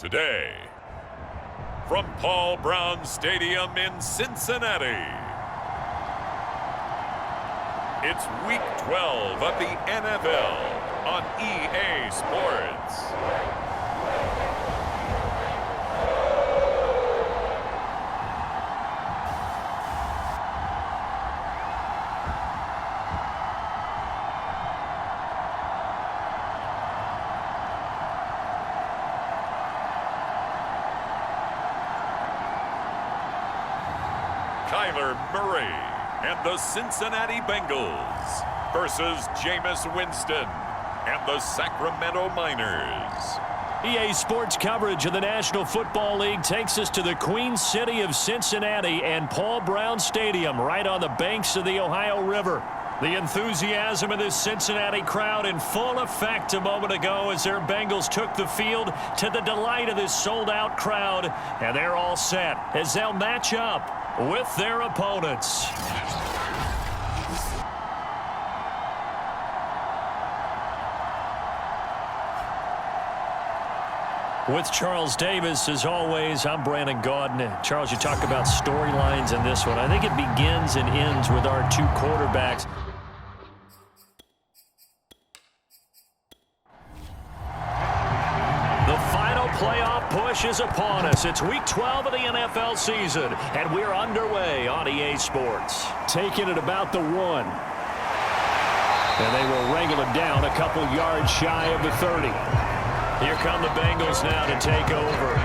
today. From Paul Brown Stadium in Cincinnati, it's Week 12 of the NFL on EA Sports. Kyler Murray and the Cincinnati Bengals versus Jameis Winston and the Sacramento Miners. EA Sports coverage of the National Football League takes us to the Queen City of Cincinnati and Paul Brown Stadium right on the banks of the Ohio River. The enthusiasm of this Cincinnati crowd in full effect a moment ago as their Bengals took the field to the delight of this sold-out crowd. And they're all set as they'll match up with their opponents. With Charles Davis, as always, I'm Brandon Gaudin. Charles, you talk about storylines in this one. I think it begins and ends with our two quarterbacks. The final playoff push is upon us. It's Week 12 of the NFL season, and we're underway on EA Sports. Taking it about the 1. And they will wrangle it down a couple yards shy of the 30. Here come the Bengals now to take over.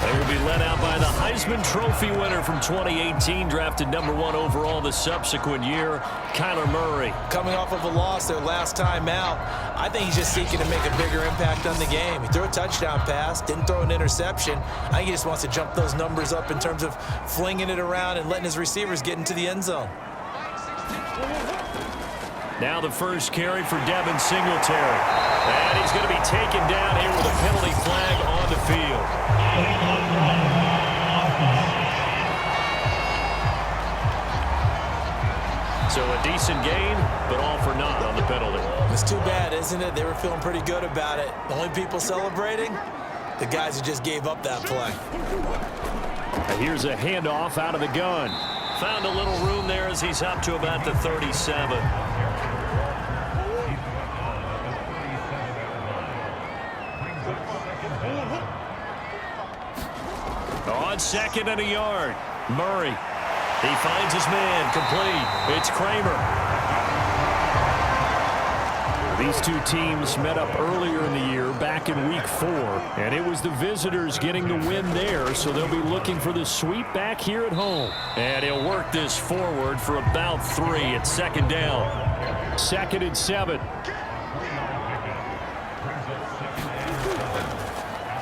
They will be led out by the Heisman Trophy winner from 2018, drafted #1 overall the subsequent year, Kyler Murray. Coming off of a loss their last time out, I think he's just seeking to make a bigger impact on the game. He threw a touchdown pass, didn't throw an interception. I think he just wants to jump those numbers up in terms of flinging it around and letting his receivers get into the end zone. Now the first carry for Devin Singletary. And he's going to be taken down here with a penalty flag on the field. So a decent gain, but all for naught on the penalty. It's too bad, isn't it? They were feeling pretty good about it. The only people celebrating, the guys who just gave up that play. And here's a handoff out of the gun. Found a little room there as he's up to about the 37. On second and a yard, Murray. He finds his man, complete. It's Kramer. These two teams met up earlier in the year, back in Week 4, and it was the visitors getting the win there, so they'll be looking for the sweep back here at home. And he'll work this forward for about 3 at second down. 2nd and 7.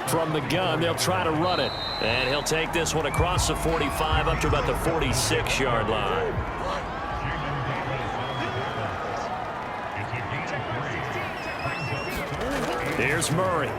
From the gun, they'll try to run it. And he'll take this one across the 45 up to about the 46-yard line. Here's Murray.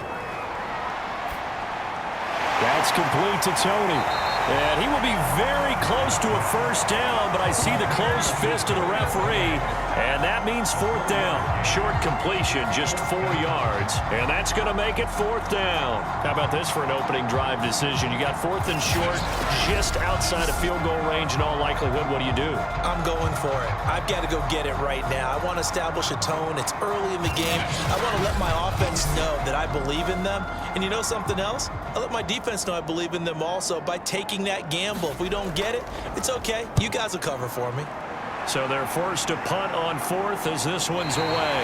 That's complete to Tony. And he will be very close to a first down, but I see the closed fist of the referee, and that means 4th down. Short completion, just 4 yards, and that's going to make it 4th down. How about this for an opening drive decision? You got 4th and short, just outside of field goal range in all likelihood. What do you do? I'm going for it. I've got to go get it right now. I want to establish a tone. It's early in the game. I want to let my offense know that I believe in them. And you know something else? I let my defense know I believe in them also by taking that gamble. If we don't get it, it's okay. You guys will cover for me. So they're forced to punt on 4th as this one's away.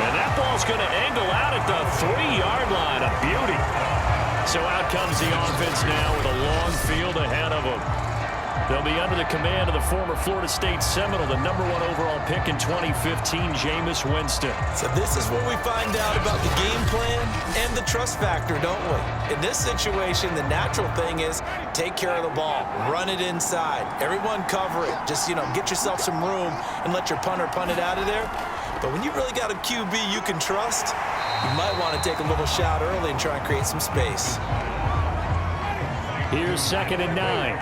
And that ball's going to angle out at the 3-yard line. A beauty. So out comes the offense now with a long field ahead of them. They'll be under the command of the former Florida State Seminole, the #1 overall pick in 2015, Jameis Winston. So this is where we find out about the game plan and the trust factor, don't we? In this situation, the natural thing is take care of the ball, run it inside, everyone cover it. Just, get yourself some room and let your punter punt it out of there. But when you really got a QB you can trust, you might want to take a little shot early and try and create some space. Here's 2nd and 9.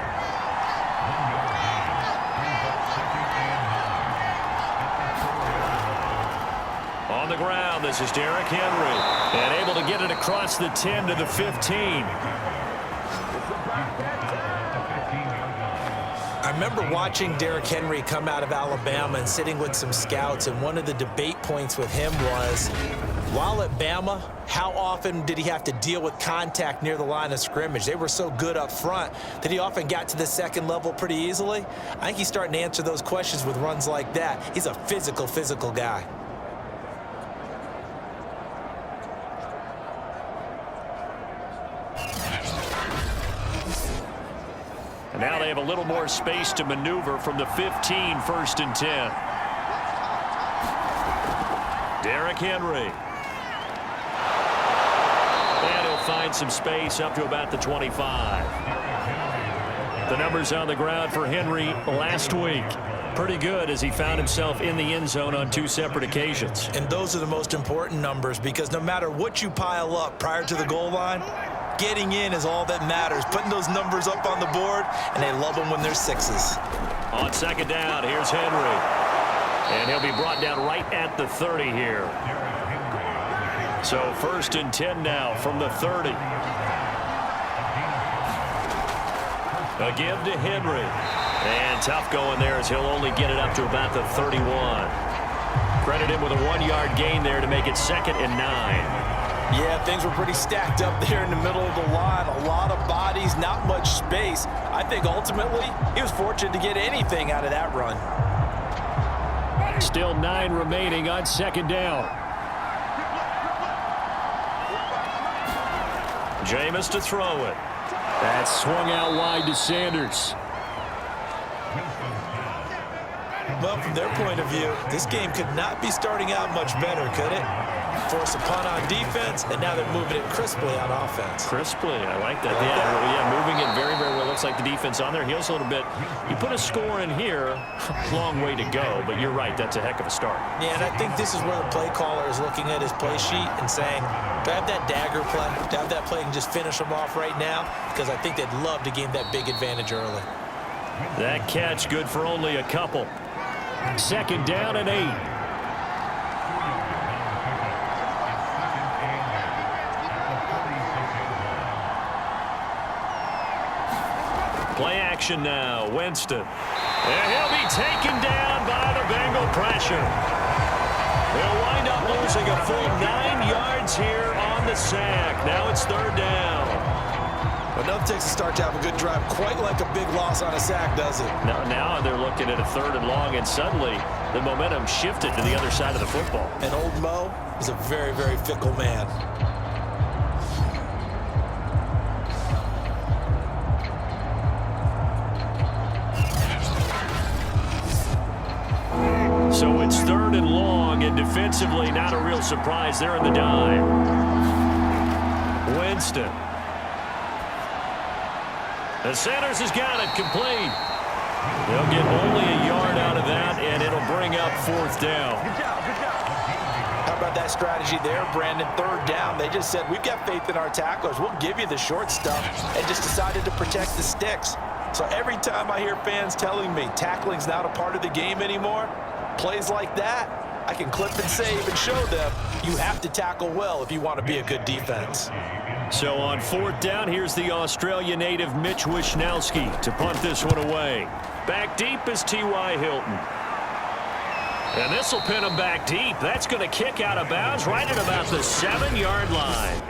the ground. This is Derrick Henry. And able to get it across the 10 to the 15. I remember watching Derrick Henry come out of Alabama and sitting with some scouts, and one of the debate points with him was, while at Bama, how often did he have to deal with contact near the line of scrimmage? They were so good up front that he often got to the second level pretty easily. I think he's starting to answer those questions with runs like that. He's a physical guy. And now they have a little more space to maneuver from the 15, 1st and 10. Derrick Henry. And he'll find some space up to about the 25. The numbers on the ground for Henry last week. Pretty good as he found himself in the end zone on 2 separate occasions. And those are the most important numbers, because no matter what you pile up prior to the goal line, getting in is all that matters. Putting those numbers up on the board, and they love them when they're 6s. On 2nd down, here's Henry. And he'll be brought down right at the 30 here. So 1st and 10 now from the 30. A give to Henry. And tough going there as he'll only get it up to about the 31. Credit him with a 1-yard gain there to make it 2nd and 9. Yeah, things were pretty stacked up there in the middle of the line. A lot of bodies, not much space. I think ultimately he was fortunate to get anything out of that run. Still 9 remaining on 2nd down. Jameis to throw it. That's swung out wide to Sanders. Well, from their point of view, this game could not be starting out much better, could it? Force a punt on defense, and now they're moving it crisply on offense. Crisply, I like that. Yeah, moving it very, very well. Looks like the defense on their heels a little bit. You put a score in here, long way to go, but you're right, that's a heck of a start. Yeah, and I think this is where the play caller is looking at his play sheet and saying, do I have that dagger play? Do I have that play and just finish them off right now? Because I think they'd love to gain that big advantage early. That catch good for only a couple. 2nd down and 8. Play action now. Winston. And he'll be taken down by the Bengal pressure. They'll wind up losing a full 9 yards here on the sack. Now it's 3rd down. Enough takes a start to have a good drive, quite like a big loss on a sack, does it? Now they're looking at a 3rd and long, and suddenly the momentum shifted to the other side of the football. And old Mo is a very, very fickle man. So it's 3rd and long, and defensively not a real surprise. They're in the dive. Winston. The Sanders has got it complete. They'll get only a yard out of that, and it'll bring up 4th down. Good job. How about that strategy there, Brandon? 3rd down. They just said, we've got faith in our tacklers. We'll give you the short stuff, and just decided to protect the sticks. So every time I hear fans telling me tackling's not a part of the game anymore, plays like that, I can clip and save and show them you have to tackle well if you want to be a good defense. So on 4th down, here's the Australia native Mitch Wishnowsky to punt this one away. Back deep is T.Y. Hilton. And this will pin him back deep. That's going to kick out of bounds right at about the 7-yard line.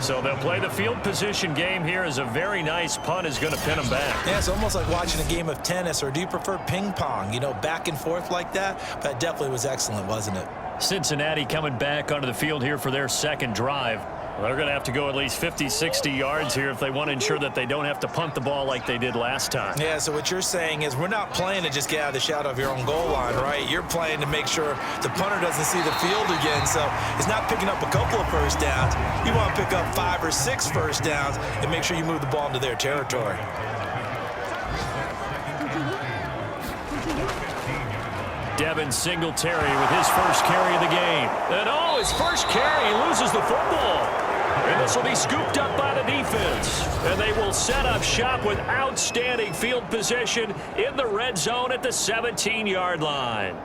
So they'll play the field position game here as a very nice punt is going to pin them back. Yeah, it's almost like watching a game of tennis, or do you prefer ping pong? You know, back and forth like that? That definitely was excellent, wasn't it? Cincinnati coming back onto the field here for their 2nd drive. They're going to have to go at least 50, 60 yards here if they want to ensure that they don't have to punt the ball like they did last time. Yeah, so what you're saying is we're not playing to just get out of the shadow of your own goal line, right? You're playing to make sure the punter doesn't see the field again. So it's not picking up a couple of first downs. You want to pick up 5 or 6 first downs and make sure you move the ball into their territory. Devin Singletary with his first carry of the game. And his first carry, he loses the football. And this will be scooped up by the defense. And they will set up shop with outstanding field position in the red zone at the 17-yard line.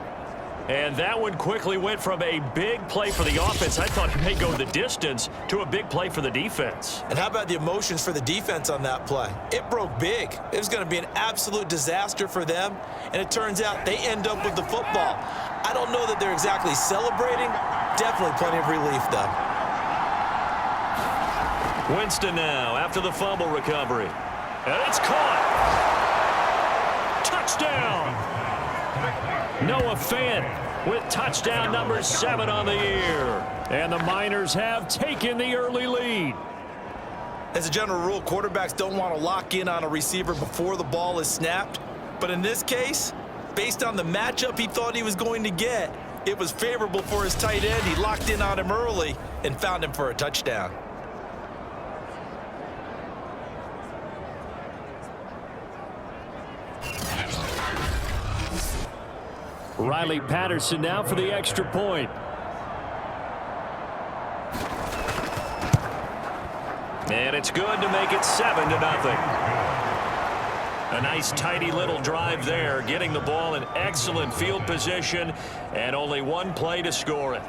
And that one quickly went from a big play for the offense, I thought it may go the distance, to a big play for the defense. And how about the emotions for the defense on that play? It broke big. It was going to be an absolute disaster for them, and it turns out they end up with the football. I don't know that they're exactly celebrating. Definitely plenty of relief, though. Winston now after the fumble recovery. And it's caught. Touchdown. Noah Fant with touchdown number 7 on the year. And the Miners have taken the early lead. As a general rule, quarterbacks don't want to lock in on a receiver before the ball is snapped. But in this case, based on the matchup he thought he was going to get, it was favorable for his tight end. He locked in on him early and found him for a touchdown. Riley Patterson now for the extra point. And it's good to make it 7-0. A nice tidy little drive there, getting the ball in excellent field position, and only one play to score it.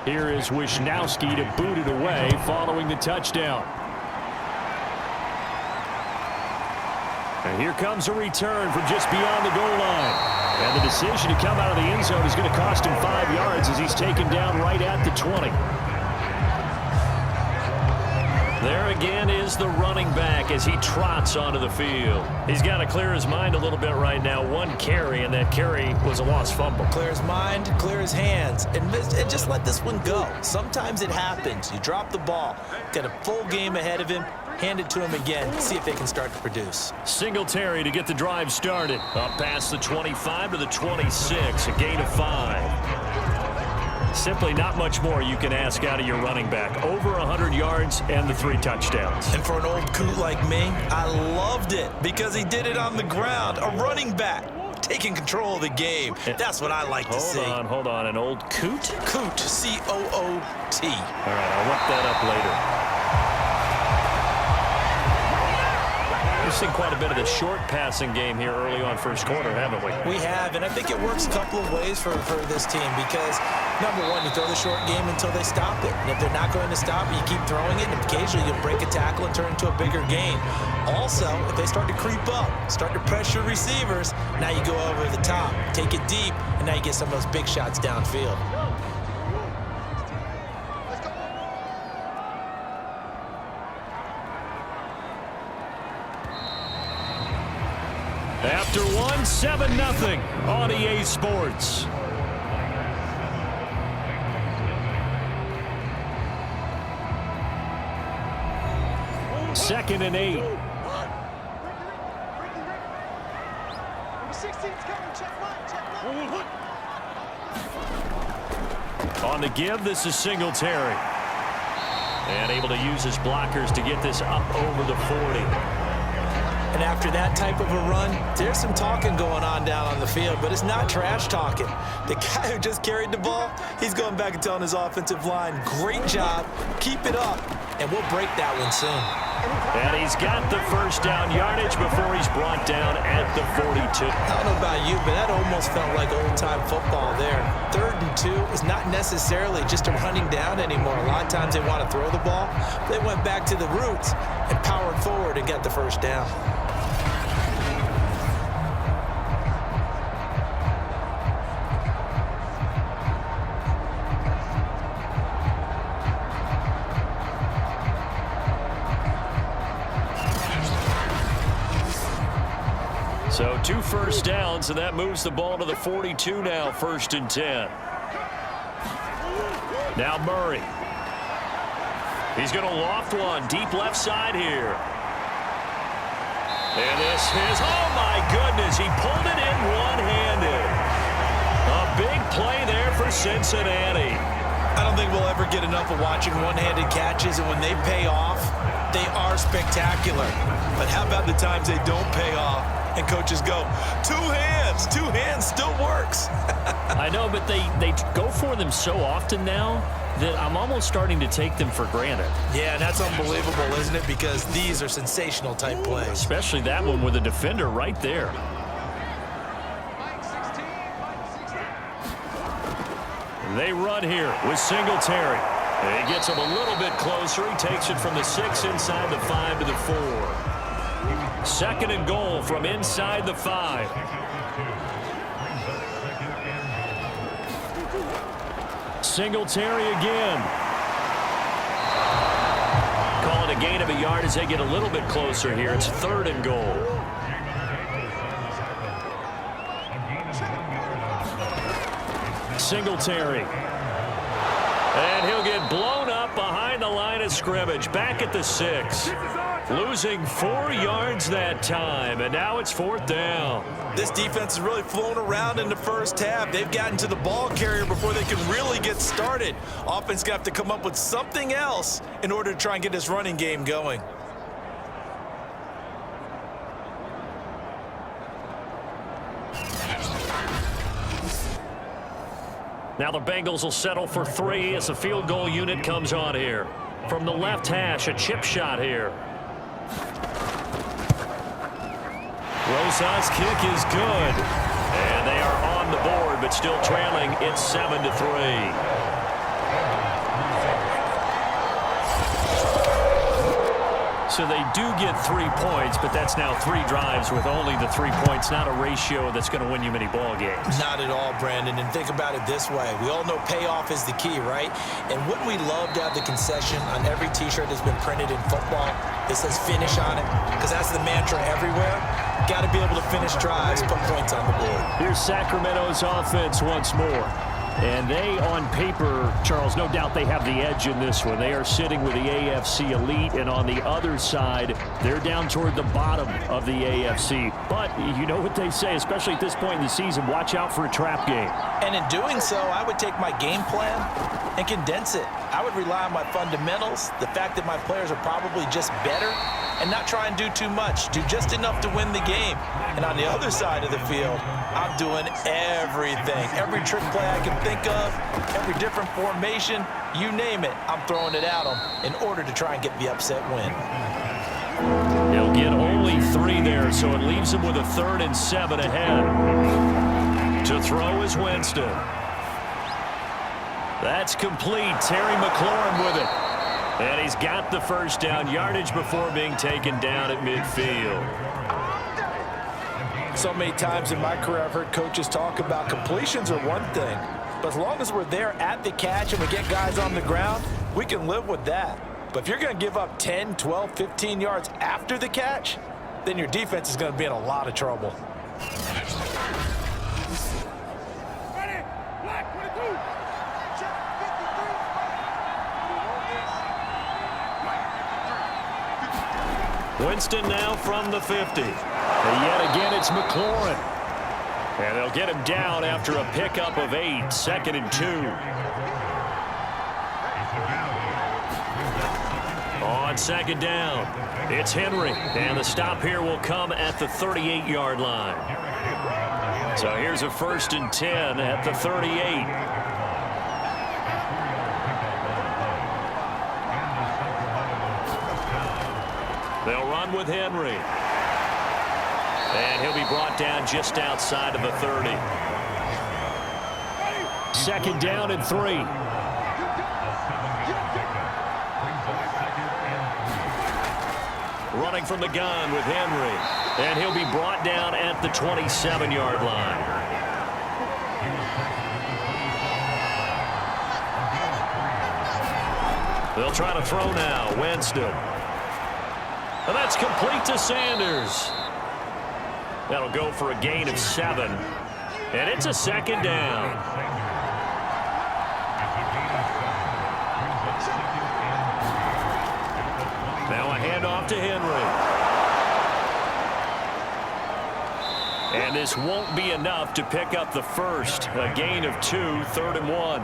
Here is Wisnowski to boot it away following the touchdown. And here comes a return from just beyond the goal line. And the decision to come out of the end zone is going to cost him 5 yards as he's taken down right at the 20. There again is the running back as he trots onto the field. He's got to clear his mind a little bit right now. One carry, and that carry was a lost fumble. Clear his mind, clear his hands, and just let this one go. Sometimes it happens. You drop the ball, got a full game ahead of him, hand it to him again, see if they can start to produce. Singletary to get the drive started. Up past the 25 to the 26, a gain of 5. Simply not much more you can ask out of your running back. Over 100 yards and the 3 touchdowns. And for an old coot like me, I loved it because he did it on the ground. A running back taking control of the game. That's what I like to see. Hold on. An old coot? Coot, C-O-O-T. All right, I'll look that up later. We've seen quite a bit of the short passing game here early on first quarter, haven't we? We have, and I think it works a couple of ways for this team because, number one, you throw the short game until they stop it. And if they're not going to stop it, you keep throwing it, and occasionally you'll break a tackle and turn it into a bigger gain. Also, if they start to creep up, start to pressure receivers, now you go over the top, take it deep, and now you get some of those big shots downfield. After one, 7-0 on EA Sports. Second and 8. On the give, this is Singletary. And able to use his blockers to get this up over the 40. And after that type of a run, there's some talking going on down on the field, but it's not trash talking. The guy who just carried the ball, he's going back and telling his offensive line, great job, keep it up, and we'll break that one soon. And he's got the first down yardage before he's brought down at the 42. I don't know about you, but that almost felt like old-time football there. 3rd and 2 is not necessarily just a running down anymore. A lot of times they want to throw the ball. They went back to the roots and powered forward and got the first down. So 2 first downs, and that moves the ball to the 42 now, 1st and 10. Now Murray. He's going to loft one deep left side here. And this is, oh my goodness, he pulled it in one-handed. A big play there for Cincinnati. I don't think we'll ever get enough of watching one-handed catches, and when they pay off, they are spectacular. But how about the times they don't pay off? And coaches go, two hands still works. I know, but they go for them so often now that I'm almost starting to take them for granted. Yeah, that's unbelievable, isn't it? Because these are sensational type plays. Especially that one with a defender right there. They run here with Singletary. He gets him a little bit closer. He takes it from the 6 inside the 5 to the 4. 2nd and goal from inside the 5. Singletary again. Call it a gain of a yard as they get a little bit closer here. It's 3rd and goal. Singletary. And he'll get blown up behind the line of scrimmage. Back at the 6. Losing 4 yards that time, and now it's 4th down. This defense is really flown around in the first half. They've gotten to the ball carrier before they can really get started. Offense going to have to come up with something else in order to try and get this running game going. Now the Bengals will settle for 3 as the field goal unit comes on here. From the left hash, a chip shot here. Rosa's kick is good. And they are on the board, but still trailing. It's 7-3. So they do get 3 points, but that's now 3 drives with only the 3 points. Not a ratio that's going to win you many ball games. Not at all, Brandon. And think about it this way. We all know payoff is the key, right? And wouldn't we love to have the concession on every T-shirt that's been printed in football that says finish on it? Because that's the mantra everywhere. Got to be able to finish drives, put points on the board. Here's Sacramento's offense once more. And they, on paper, Charles, no doubt they have the edge in this one. They are sitting with the AFC elite, and on the other side, they're down toward the bottom of the AFC. But you know what they say, especially at this point in the season, watch out for a trap game. And in doing so, I would take my game plan and condense it. I would rely on my fundamentals, the fact that my players are probably just better, and not try and do too much. Do just enough to win the game. And on the other side of the field, I'm doing everything. Every trick play I can think of, every different formation, you name it, I'm throwing it at them in order to try and get the upset win. He'll get only 3 there, so it leaves him with a 3rd and 7 ahead. To throw is Winston. That's complete. Terry McLaurin with it. And he's got the first down, yardage before being taken down at midfield. So many times in my career I've heard coaches talk about completions are one thing, but as long as we're there at the catch and we get guys on the ground, we can live with that. But if you're going to give up 10, 12, 15 yards after the catch, then your defense is going to be in a lot of trouble. Winston now from the 50. And yet again, it's McLaurin. And they'll get him down after a pickup of 8, 2nd and 2. On 2nd down, it's Henry. And the stop here will come at the 38-yard line. So here's a 1st and 10 at the 38. They'll run with Henry. And he'll be brought down just outside of the 30. 2nd down and 3. Running from the gun with Henry. And he'll be brought down at the 27-yard line. They'll try to throw now. Winston. And that's complete to Sanders. That'll go for a gain of 7. And it's a 2nd down. Now a handoff to Henry. And this won't be enough to pick up the first. A gain of 2, 3rd and 1.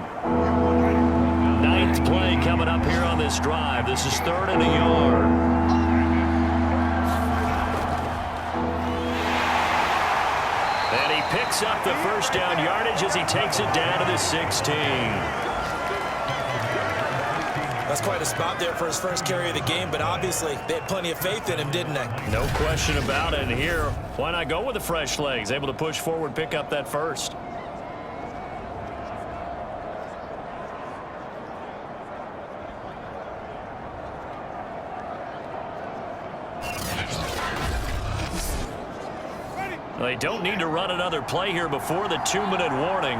9th play coming up here on this drive. This is 3rd and a yard. picks up the first down yardage as he takes it down to the 16. That's quite a spot there for his first carry of the game, but obviously they had plenty of faith in him, didn't they? No question about it. And here, why not go with the fresh legs? Able to push forward, pick up that first. They don't need to run another play here before the 2-minute warning.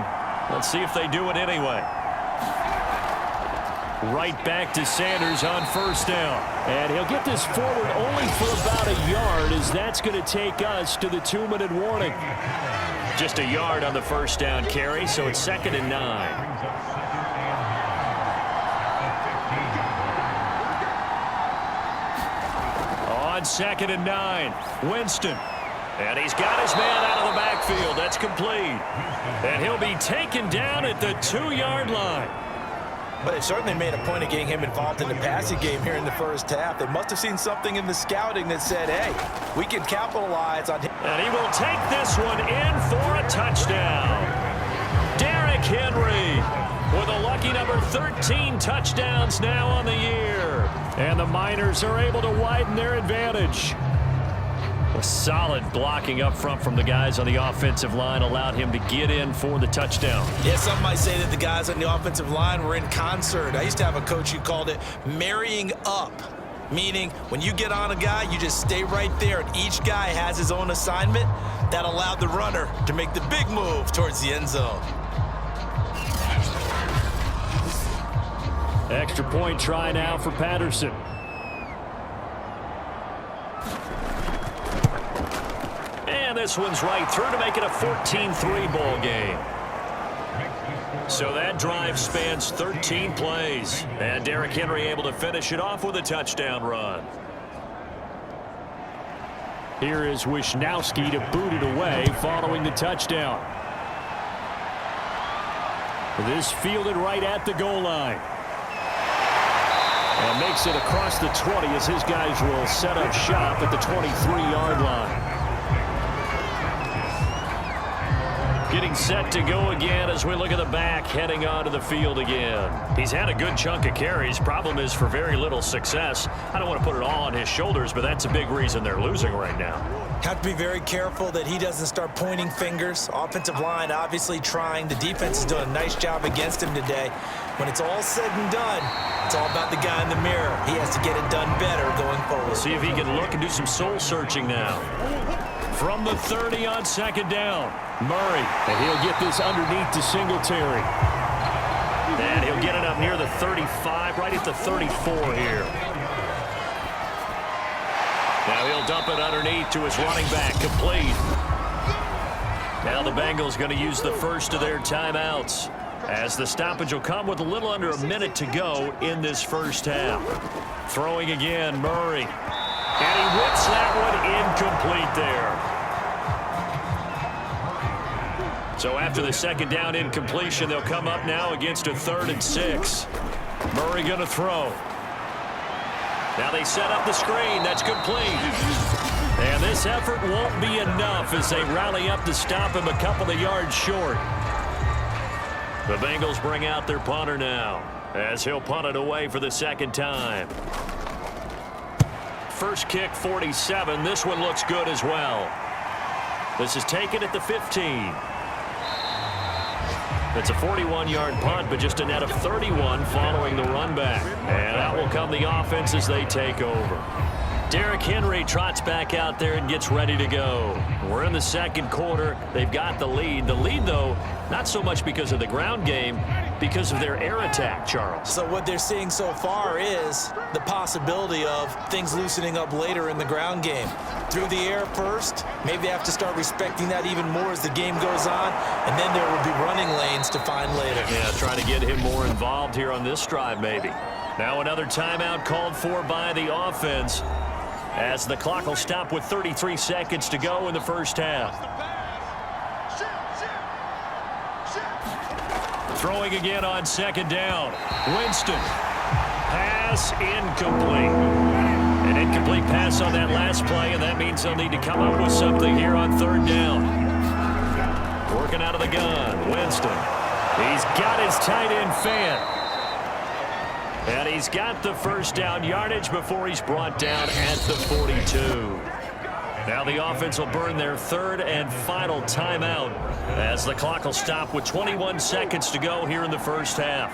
Let's see if they do it anyway. Right back to Sanders on first down. And he'll get this forward only for about a yard, as that's going to take us to the 2-minute warning. Just a yard on the first down carry, so it's 2nd and 9. On 2nd and 9, Winston. And he's got his man out of the backfield. That's complete. And he'll be taken down at the 2-yard line. But it certainly made a point of getting him involved in the passing game here in the first half. They must have seen something in the scouting that said, hey, we can capitalize on him. And he will take this one in for a touchdown. Derrick Henry with a lucky number 13 touchdowns now on the year. And the Miners are able to widen their advantage. A solid blocking up front from the guys on the offensive line allowed him to get in for the touchdown. Yeah, some might say that the guys on the offensive line were in concert. I used to have a coach who called it marrying up, meaning when you get on a guy, you just stay right there, and each guy has his own assignment. That allowed the runner to make the big move towards the end zone. Extra point try now for Patterson. And this one's right through to make it a 14-3 ball game. So that drive spans 13 plays. And Derrick Henry able to finish it off with a touchdown run. Here is Wisnowski to boot it away following the touchdown. This fielded right at the goal line. And makes it across the 20 as his guys will set up shop at the 23-yard line. Getting set to go again as we look at the back heading onto the field again. He's had a good chunk of carries. Problem is for very little success. I don't want to put it all on his shoulders, but that's a big reason they're losing right now. Have to be very careful that he doesn't start pointing fingers. Offensive line obviously trying. The defense is doing a nice job against him today. When it's all said and done, it's all about the guy in the mirror. He has to get it done better going forward. See if he can look and do some soul searching now. From the 30 on 2nd down, Murray. And he'll get this underneath to Singletary. And he'll get it up near the 35, right at the 34 here. Now he'll dump it underneath to his running back, complete. Now the Bengals going to use the first of their timeouts, as the stoppage will come with a little under a minute to go in this first half. Throwing again, Murray. And he whips that one incomplete there. So after the 2nd down incompletion, they'll come up now against a 3rd and 6. Murray going to throw. Now they set up the screen. That's complete. And this effort won't be enough as they rally up to stop him a couple of yards short. The Bengals bring out their punter now, as he'll punt it away for the 2nd time. First kick, 47. This one looks good as well. This is taken at the 15. It's a 41-yard punt, but just a net of 31 following the run back. And out will come the offense as they take over. Derrick Henry trots back out there and gets ready to go. We're in the 2nd quarter. They've got the lead. The lead, though, not so much because of the ground game, because of their air attack, Charles. So what they're seeing so far is the possibility of things loosening up later in the ground game. Through the air first, maybe they have to start respecting that even more as the game goes on, and then there will be running lanes to find later. Yeah, try to get him more involved here on this drive maybe. Now another timeout called for by the offense, as the clock will stop with 33 seconds to go in the first half. Throwing again on 2nd down. Winston. Pass incomplete. An incomplete pass on that last play, and that means they'll need to come up with something here on 3rd down. working out of the gun. Winston. He's got his tight end Fant. And he's got the first down yardage before he's brought down at the 42. Now the offense will burn their third and final timeout as the clock will stop with 21 seconds to go here in the first half.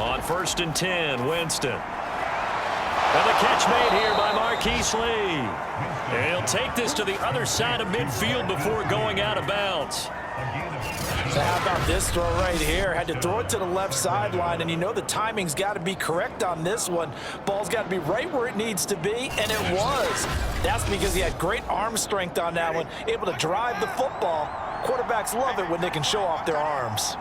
On 1st and 10, Winston. And the catch made here by Marquise Lee. And he'll take this to the other side of midfield before going out of bounds. So how about this throw right here? Had to throw it to the left sideline, and you know the timing's got to be correct on this one. Ball's got to be right where it needs to be, and it was. That's because he had great arm strength on that one, able to drive the football. Quarterbacks love it when they can show off their arms.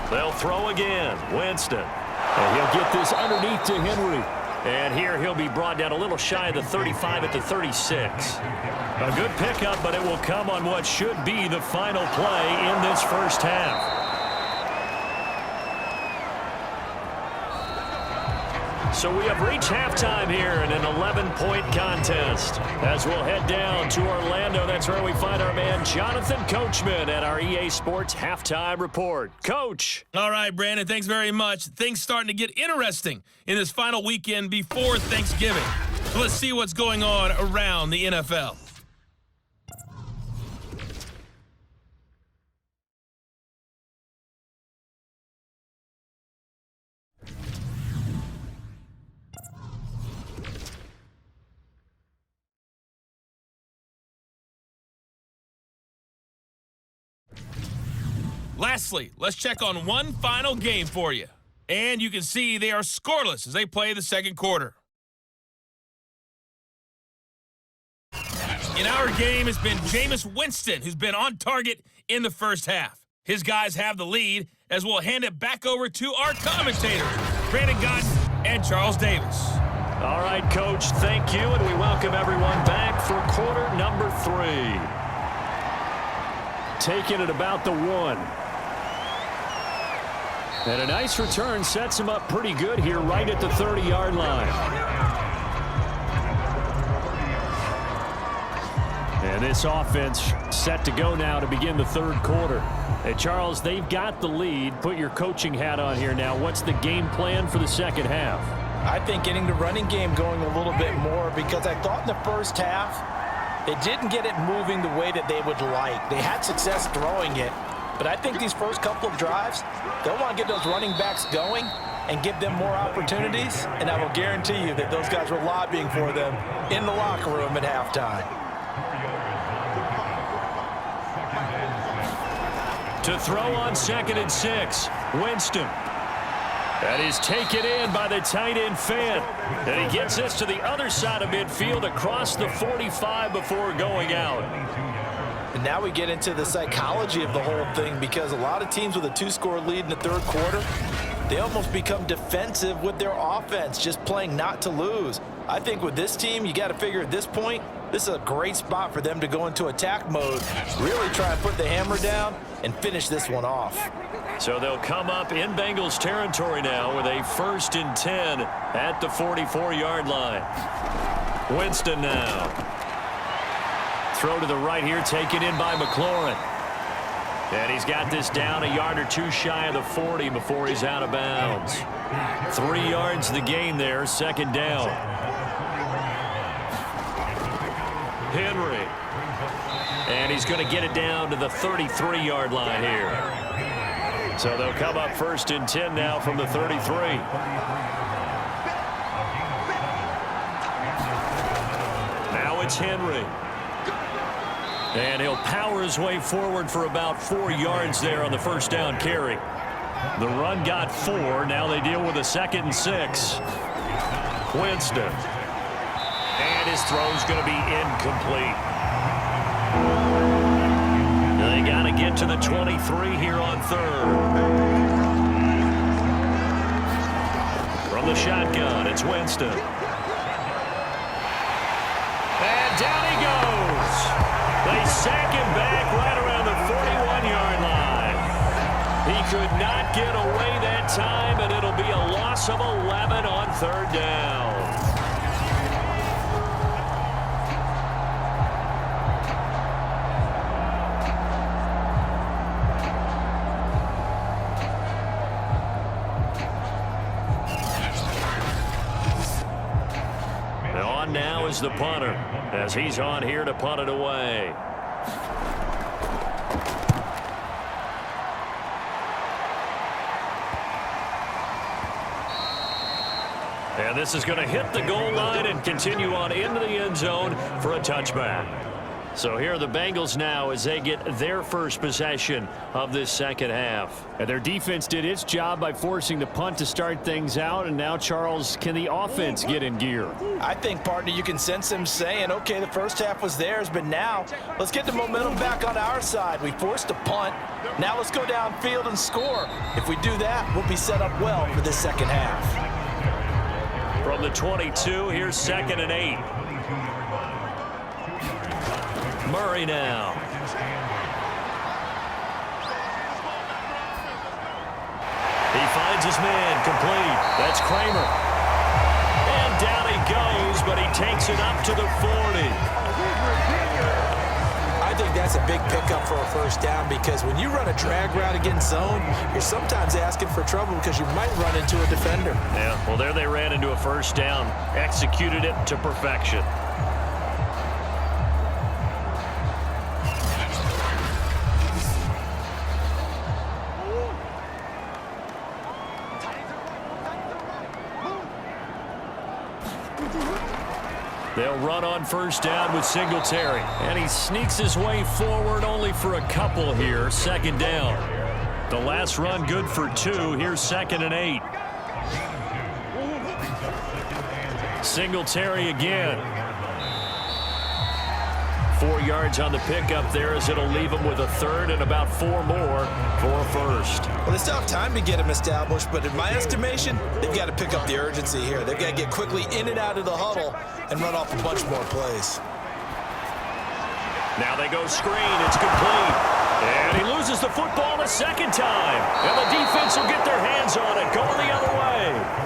They'll throw again. Winston. And he'll get this underneath to Henry. And here he'll be brought down a little shy of the 35 at the 36. A good pickup, but it will come on what should be the final play in this first half. So we have reached halftime here in an 11-point contest. As we'll head down to Orlando, that's where we find our man Jonathan Coachman at our EA Sports Halftime Report. Coach. All right, Brandon, thanks very much. Things starting to get interesting in this final weekend before Thanksgiving. So let's see what's going on around the NFL. Lastly, let's check on one final game for you. And you can see they are scoreless as they play the second quarter. In our game, it's been Jameis Winston who's been on target in the first half. His guys have the lead as we'll hand it back over to our commentators, Brandon Gotton and Charles Davis. All right, Coach, thank you, and we welcome everyone back for quarter number 3. Taking it about the 1. And a nice return sets him up pretty good here right at the 30-yard line. And this offense set to go now to begin the third quarter. Hey, Charles, they've got the lead. Put your coaching hat on here now. What's the game plan for the second half? I think getting the running game going a little bit more, because I thought in the first half they didn't get it moving the way that they would like. They had success throwing it, but I think these first couple of drives, they'll want to get those running backs going and give them more opportunities, and I will guarantee you that those guys were lobbying for them in the locker room at halftime. To throw on 2nd and 6, Winston. That is taken in by the tight end Fant. And he gets this to the other side of midfield across the 45 before going out. And now we get into the psychology of the whole thing, because a lot of teams with a 2-score lead in the third quarter, they almost become defensive with their offense, just playing not to lose. I think with this team, you got to figure at this point, this is a great spot for them to go into attack mode, really try and put the hammer down and finish this one off. So they'll come up in Bengals territory now with a 1st and 10 at the 44-yard line. Winston now. Throw to the right here, taken in by McLaurin. And he's got this down a yard or two shy of the 40 before he's out of bounds. 3 yards the gain there, second down. Henry. And he's going to get it down to the 33-yard line here. So they'll come up 1st and 10 now from the 33. Now it's Henry. And he'll power his way forward for about 4 yards there on the first down carry. The run got 4. Now they deal with a 2nd and 6. Winston. And his throw's going to be incomplete. They got to get to the 23 here on 3rd. From the shotgun, it's Winston. And down he goes. They sack him back right around the 41-yard line. He could not get away that time, and it'll be a loss of 11 on 3rd down. is the punter as he's on here to punt it away. And this is going to hit the goal line and continue on into the end zone for a touchback. So here are the Bengals now as they get their first possession of this second half. And their defense did its job by forcing the punt to start things out. And now, Charles, can the offense get in gear? I think, partner, you can sense them saying, okay, the first half was theirs, but now let's get the momentum back on our side. We forced a punt. Now let's go downfield and score. If we do that, we'll be set up well for this second half. From the 22, here's 2nd and 8. Murray now. He finds his man, complete. That's Kramer. And down he goes, but he takes it up to the 40. I think that's a big pickup for a first down because when you run a drag route against zone, you're sometimes asking for trouble because you might run into a defender. Yeah, well, there they ran into a first down, executed it to perfection. They'll run on first down with Singletary. And he sneaks his way forward only for a couple here. 2nd down. The last run good for 2. Here's 2nd and 8. Singletary again. 4 yards on the pickup there as it'll leave him with a 3rd and about 4 more for a first. Well, they still have time to get him established, but in my estimation, they've got to pick up the urgency here. They've got to get quickly in and out of the huddle and run off a bunch more plays. Now they go screen. It's complete. And he loses the football a second time. And the defense will get their hands on it, going the other way.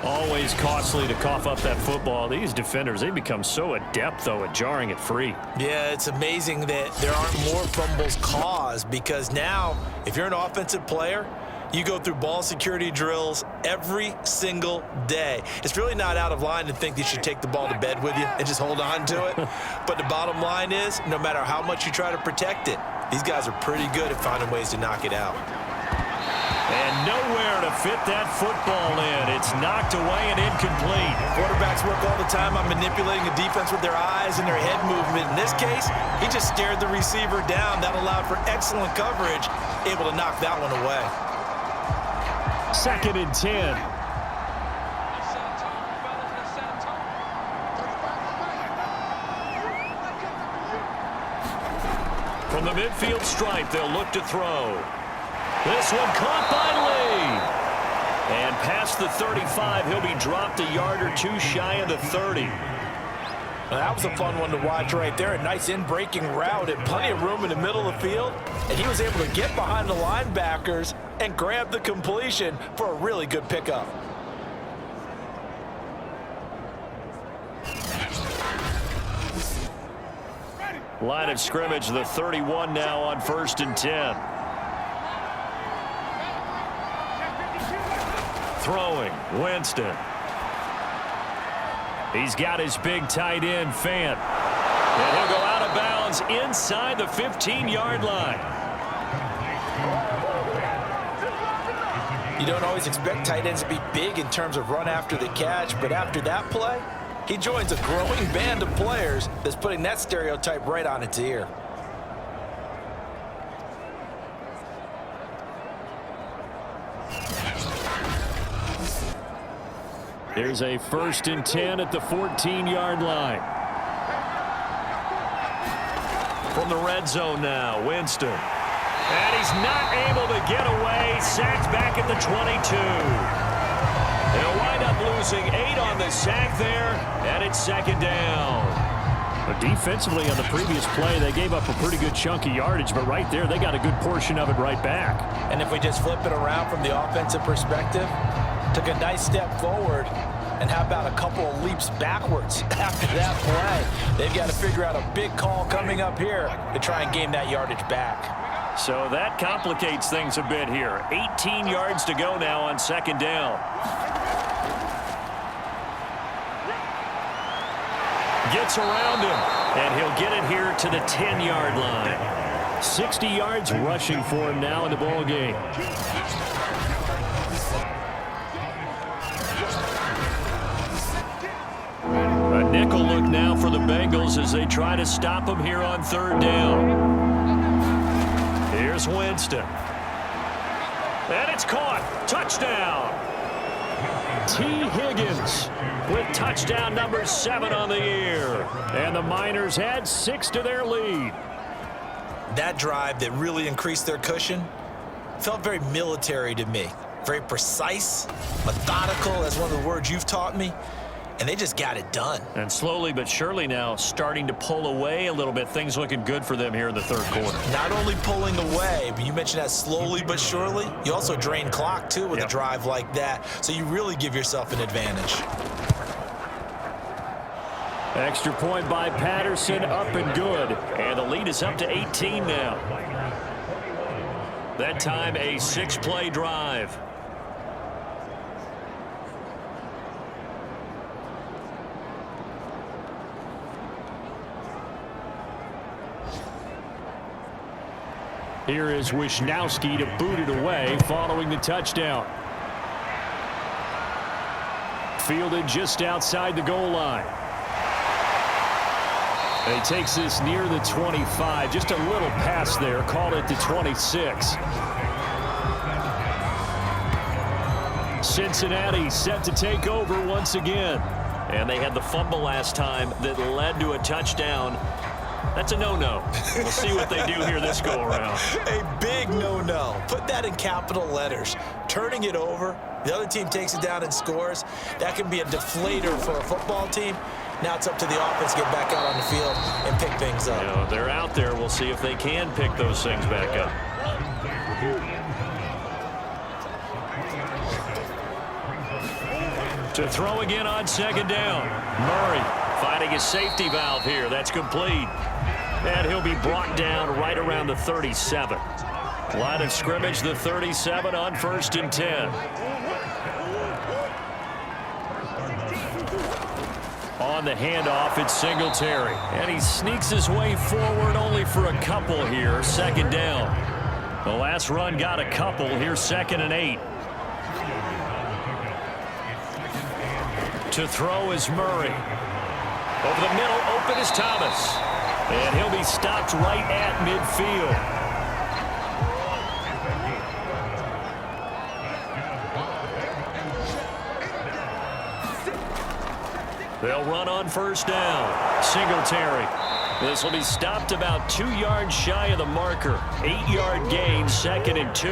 Always costly to cough up that football. These defenders, they become so adept, though, at jarring it free. Yeah, it's amazing that there aren't more fumbles caused because now, if you're an offensive player, you go through ball security drills every single day. It's really not out of line to think that you should take the ball to bed with you and just hold on to it. But the bottom line is, no matter how much you try to protect it, these guys are pretty good at finding ways to knock it out. And nowhere to fit that football in. It's knocked away and incomplete. Quarterbacks work all the time on manipulating the defense with their eyes and their head movement. In this case, he just stared the receiver down. That allowed for excellent coverage, able to knock that one away. 2nd and 10. From the midfield stripe, they'll look to throw. This one caught by Lee. And past the 35, he'll be dropped a yard or 2 shy of the 30. Well, that was a fun one to watch right there. A nice in-breaking route and plenty of room in the middle of the field. And he was able to get behind the linebackers and grab the completion for a really good pickup. Line of scrimmage, the 31 now on 1st and 10. Throwing, Winston. He's got his big tight end, Fant. And he'll go out of bounds inside the 15-yard line. You don't always expect tight ends to be big in terms of run after the catch, but after that play, he joins a growing band of players that's putting that stereotype right on its ear. There's a 1st and 10 at the 14-yard line. From the red zone now, Winston. And he's not able to get away. Sacked back at the 22. They'll wind up losing 8 on the sack there, and it's 2nd down. But defensively on the previous play, they gave up a pretty good chunk of yardage, but right there, they got a good portion of it right back. And if we just flip it around from the offensive perspective, took a nice step forward, and how about a couple of leaps backwards after that play? They've got to figure out a big call coming up here to try and gain that yardage back. So that complicates things a bit here. 18 yards to go now on 2nd down. Gets around him, and he'll get it here to the 10-yard line. 60 yards rushing for him now in the ball game. A nickel look now for the Bengals as they try to stop him here on third down. Here's Winston. And it's caught. Touchdown. T. Higgins with touchdown number 7 on the year. And the Miners add 6 to their lead. That drive that really increased their cushion felt very military to me. Very precise, methodical, that's one of the words you've taught me. And they just got it done. And slowly but surely now starting to pull away a little bit. Things looking good for them here in the third quarter. Not only pulling away, but you mentioned that slowly but surely. You also drain clock, too, with a drive like that. So you really give yourself an advantage. Extra point by Patterson, up and good. And the lead is up to 18 now. That time a 6-play drive. Here is Wisnowski to boot it away following the touchdown. Fielded just outside the goal line. And he takes this near the 25. Just a little pass there. Call it the 26. Cincinnati set to take over once again. And they had the fumble last time that led to a touchdown. That's a no-no. We'll see what they do here this go-around. A big no-no. Put that in capital letters. Turning it over, the other team takes it down and scores. That can be a deflator for a football team. Now it's up to the offense to get back out on the field and pick things up. You know, they're out there. We'll see if they can pick those things back up. To throw again on second down. Murray finding his safety valve here. That's complete. And he'll be brought down right around the 37. Line of scrimmage, the 37 on 1st and 10. On the handoff, it's Singletary. And he sneaks his way forward only for a couple here. Second down. The last run got a couple. Here's 2nd and 8. To throw is Murray. Over the middle, open is Thomas. And he'll be stopped right at midfield. They'll run on 1st down. Singletary. This will be stopped about 2 yards shy of the marker. 8-yard gain, 2nd and 2.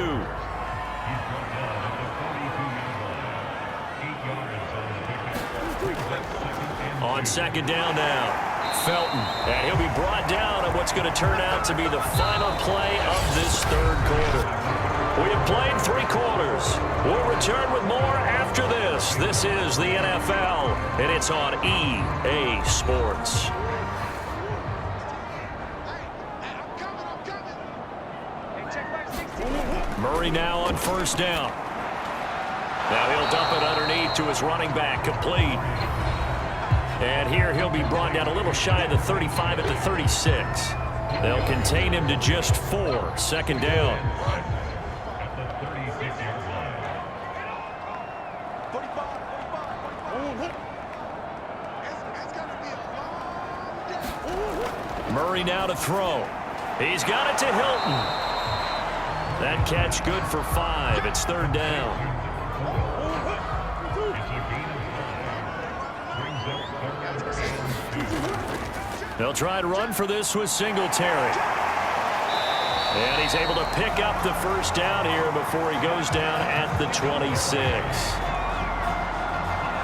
On 2nd down now. Felton, and he'll be brought down on what's going to turn out to be the final play of this third quarter. We have played 3 quarters. We'll return with more after this. This is the NFL, and it's on EA Sports. Murray now on 1st down. Now he'll dump it underneath to his running back, complete. And here he'll be brought down a little shy of the 35 at the 36. They'll contain him to just 4. 2nd down. Murray now to throw. He's got it to Hilton. That catch good for 5. It's 3rd down. They'll try to run for this with Singletary. And he's able to pick up the 1st down here before he goes down at the 26.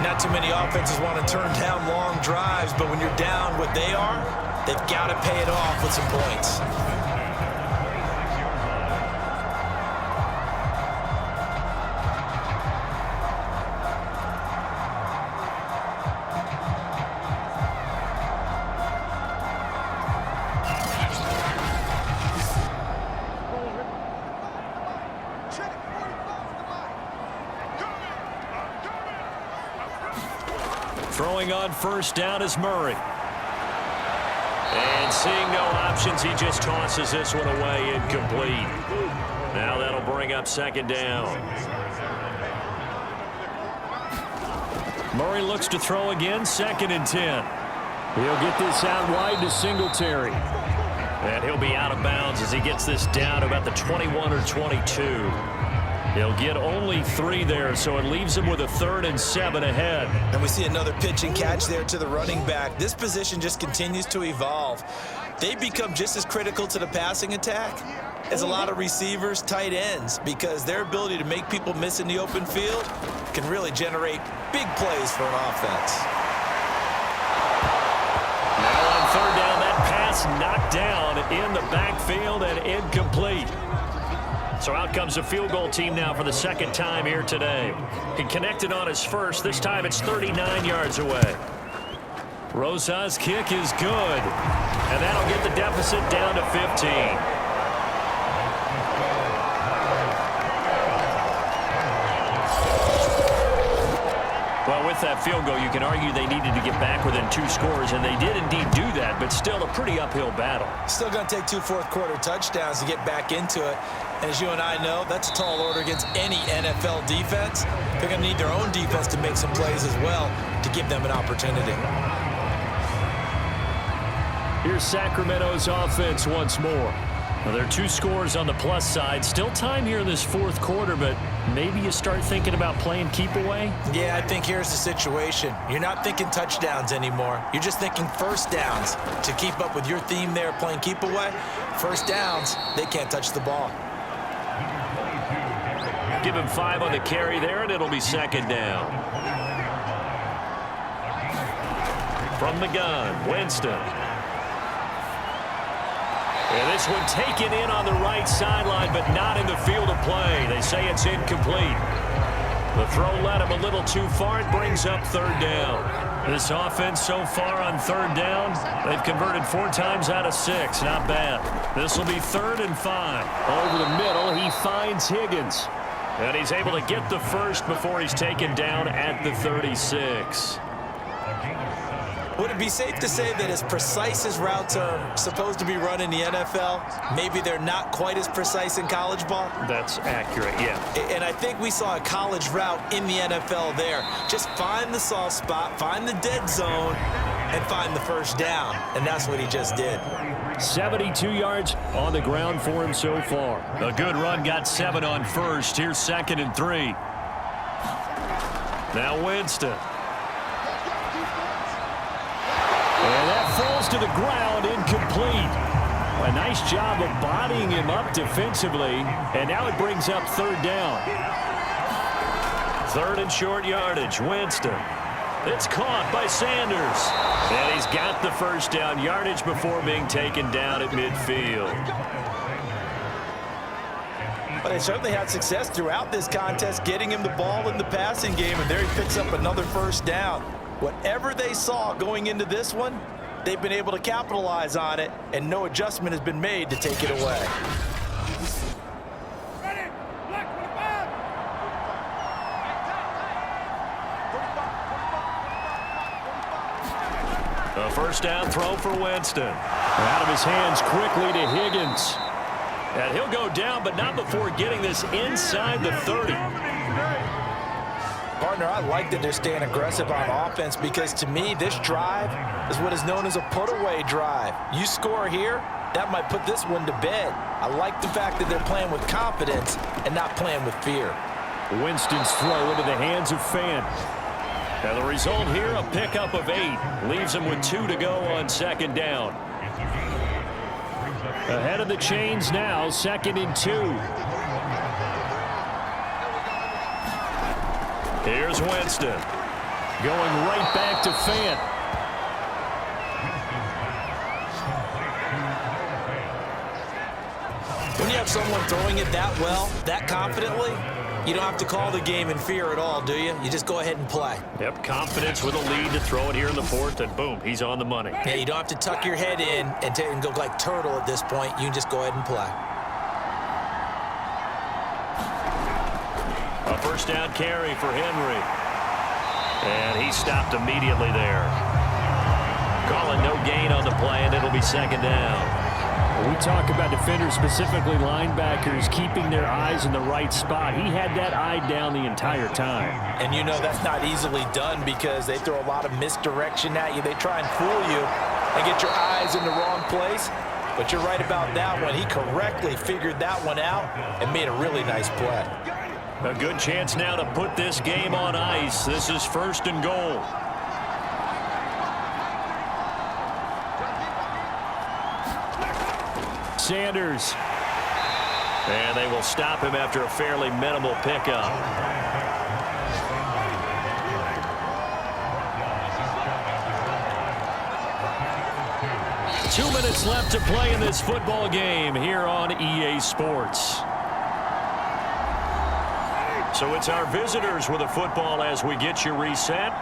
Not too many offenses want to turn down long drives, but when you're down what they are, they've got to pay it off with some points. Throwing on 1st down is Murray. And seeing no options, he just tosses this one away, incomplete. Now that'll bring up second down. Murray looks to throw again, 2nd and 10. He'll get this out wide to Singletary. And he'll be out of bounds as he gets this down to about the 21 or 22. He'll get only 3 there, so it leaves him with a 3rd and 7 ahead. And we see another pitch and catch there to the running back. This position just continues to evolve. They become just as critical to the passing attack as a lot of receivers, tight ends, because their ability to make people miss in the open field can really generate big plays for an offense. Now on 3rd down, that pass knocked down in the backfield and incomplete. So out comes the field goal team now for the 2nd time here today. He connected on his first. This time it's 39 yards away. Rosa's kick is good. And that'll get the deficit down to 15. Well, with that field goal, you can argue they needed to get back within 2 scores, and they did indeed do that, but still a pretty uphill battle. Still going to take 2 fourth-quarter touchdowns to get back into it. And as you and I know, that's a tall order against any NFL defense. They're going to need their own defense to make some plays as well to give them an opportunity. Here's Sacramento's offense once more. Well, there are 2 scores on the plus side. Still time here in this 4th quarter, but maybe you start thinking about playing keep away? Yeah, I think here's the situation. You're not thinking touchdowns anymore. You're just thinking first downs to keep up with your theme there, playing keep away. First downs, they can't touch the ball. Give him 5 on the carry there, and it'll be 2nd down. From the gun, Winston. And this one taken in on the right sideline, but not in the field of play. They say it's incomplete. The throw led him a little too far. It brings up 3rd down. This offense so far on 3rd down, they've converted 4 times out of 6. Not bad. This will be 3rd and 5. Over the middle, he finds Higgins. And he's able to get the first before he's taken down at the 36. Would it be safe to say that as precise as routes are supposed to be run in the NFL, maybe they're not quite as precise in college ball? That's accurate, yeah. And I think we saw a college route in the NFL there. Just find the soft spot, find the dead zone, and find the first down. And that's what he just did. 72 yards on the ground for him so far. A good run, got 7 on first. Here's 2nd and 3. Now Winston. And that falls to the ground, incomplete. A nice job of bodying him up defensively, and now it brings up 3rd down. 3rd and short yardage, Winston. It's caught by Sanders. And he's got the first down, yardage before being taken down at midfield. But they certainly had success throughout this contest, getting him the ball in the passing game, and there he picks up another first down. Whatever they saw going into this one, they've been able to capitalize on it, and no adjustment has been made to take it away. A first down throw for Winston. Out of his hands quickly to Higgins. And he'll go down, but not before getting this inside the 30. Partner, I like that they're staying aggressive on offense because, to me, this drive is what is known as a put-away drive. You score here, that might put this one to bed. I like the fact that they're playing with confidence and not playing with fear. Winston's throw into the hands of Fant. And the result here, a pickup of 8. Leaves him with 2 to go on 2nd down. Ahead of the chains now, 2nd and 2. Here's Winston. Going right back to Fant. When you have someone throwing it that well, that confidently, you don't have to call the game in fear at all, do you? You just go ahead and play. Yep, confidence with a lead to throw it here in the 4th, and boom, he's on the money. Yeah, you don't have to tuck your head in and go like turtle at this point. You can just go ahead and play. A first down carry for Henry. And he stopped immediately there. Calling no gain on the play, and it'll be second down. When we talk about defenders, specifically linebackers, keeping their eyes in the right spot. He had that eye down the entire time. And you know that's not easily done because they throw a lot of misdirection at you. They try and fool you and get your eyes in the wrong place. But you're right about that one. He correctly figured that one out and made a really nice play. A good chance now to put this game on ice. This is 1st and goal. Sanders. And they will stop him after a fairly minimal pickup. Two minutes left to play in this football game here on EA Sports. So it's our visitors with a football as we get you reset.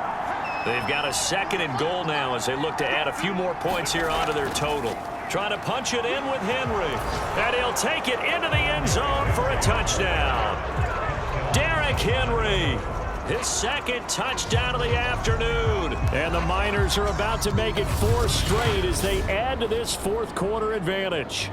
They've got a 2nd and goal now as they look to add a few more points here onto their total. Trying to punch it in with Henry. And he'll take it into the end zone for a touchdown. Derrick Henry, his 2nd touchdown of the afternoon. And the Miners are about to make it 4 straight as they add to this 4th quarter advantage.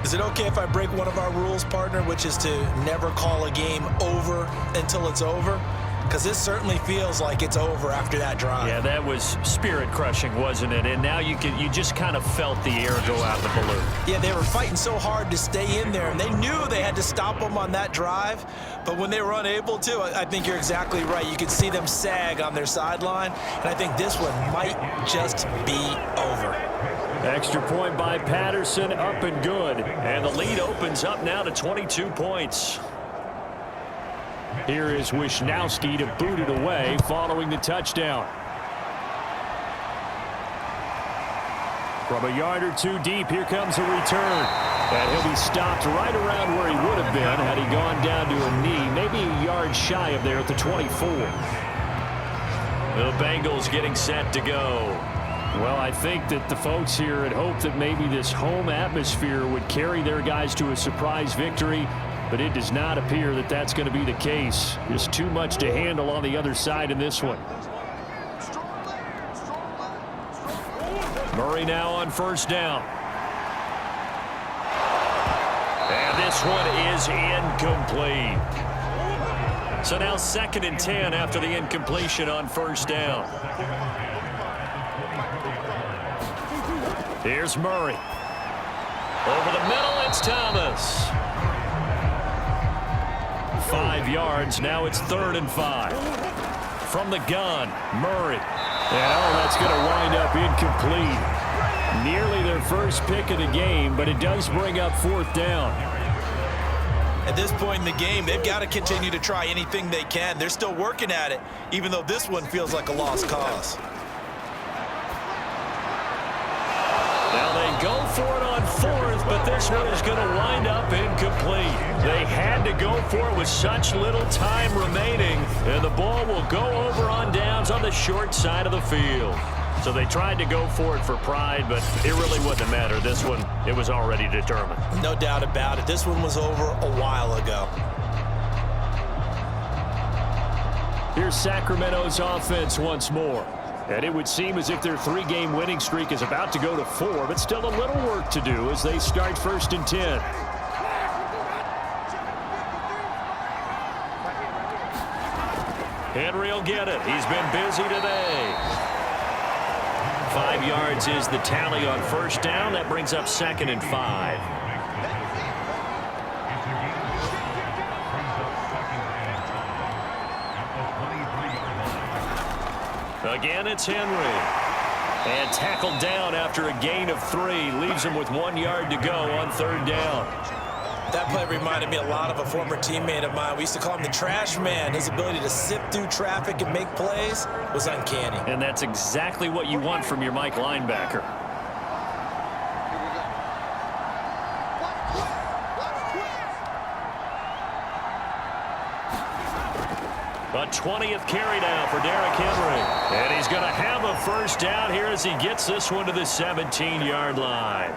Is it okay if I break one of our rules, partner, which is to never call a game over until it's over? Because this certainly feels like it's over after that drive. Yeah, that was spirit-crushing, wasn't it? And now you just kind of felt the air go out of the balloon. Yeah, they were fighting so hard to stay in there, and they knew they had to stop them on that drive. But when they were unable to, I think you're exactly right. You could see them sag on their sideline, and I think this one might just be over. Extra point by Patterson, up and good. And the lead opens up now to 22 points. Here is Wisnowski to boot it away following the touchdown. From a yard or two deep, here comes a return. And he'll be stopped right around where he would have been had he gone down to a knee, maybe a yard shy of there at the 24. The Bengals getting set to go. Well, I think that the folks here had hoped that maybe this home atmosphere would carry their guys to a surprise victory, but it does not appear that that's going to be the case. There's too much to handle on the other side in this one. Murray now on 1st down. And this one is incomplete. So now 2nd and 10 after the incompletion on 1st down. Here's Murray. Over the middle, it's Thomas. 5 yards. Now it's 3rd and 5. From the gun, Murray. And that's going to wind up incomplete. Nearly their first pick of the game, but it does bring up 4th down. At this point in the game, they've got to continue to try anything they can. They're still working at it, even though this one feels like a lost cause. Now they go for it on 4th, but this one is going to wind up incomplete. They had to go for it with such little time remaining, and the ball will go over on downs on the short side of the field. So they tried to go for it for pride, but it really wouldn't matter. This one, it was already determined. No doubt about it. This one was over a while ago. Here's Sacramento's offense once more. And it would seem as if their 3-game winning streak is about to go to 4, but still a little work to do as they start 1st and 10. Henry will get it. He's been busy today. 5 yards is the tally on 1st down. That brings up 2nd and 5. Again, it's Henry. And tackled down after a gain of 3. Leaves him with 1 yard to go on 3rd down. That play reminded me a lot of a former teammate of mine. We used to call him the trash man. His ability to sift through traffic and make plays was uncanny. And that's exactly what you want from your Mike linebacker. A 20th carry now for Derrick Henry. And he's going to have a 1st down here as he gets this one to the 17-yard line.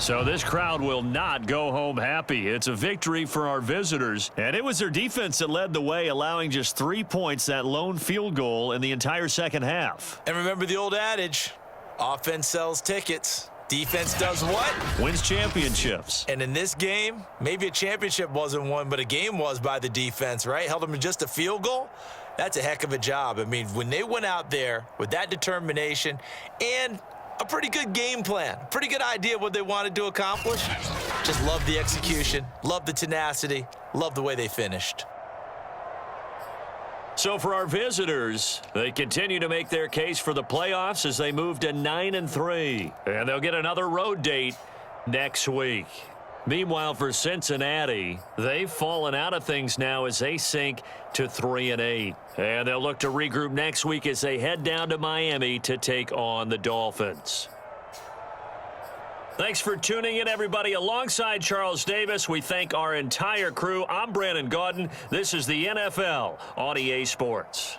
So this crowd will not go home happy. It's a victory for our visitors, and it was their defense that led the way, allowing just 3 points, that lone field goal in the entire second half. And remember the old adage, offense sells tickets. Defense does what? Wins championships. And in this game, maybe a championship wasn't won, but a game was by the defense, right? Held them to just a field goal. That's a heck of a job. I mean, when they went out there with that determination and a pretty good game plan, pretty good idea what they wanted to accomplish, just love the execution, love the tenacity, love the way they finished. So for our visitors, they continue to make their case for the playoffs as they move to 9-3. And they'll get another road date next week. Meanwhile, for Cincinnati, they've fallen out of things now as they sink to 3-8. And they'll look to regroup next week as they head down to Miami to take on the Dolphins. Thanks for tuning in, everybody. Alongside Charles Davis, we thank our entire crew. I'm Brandon Gaudin. This is the NFL on EA Sports.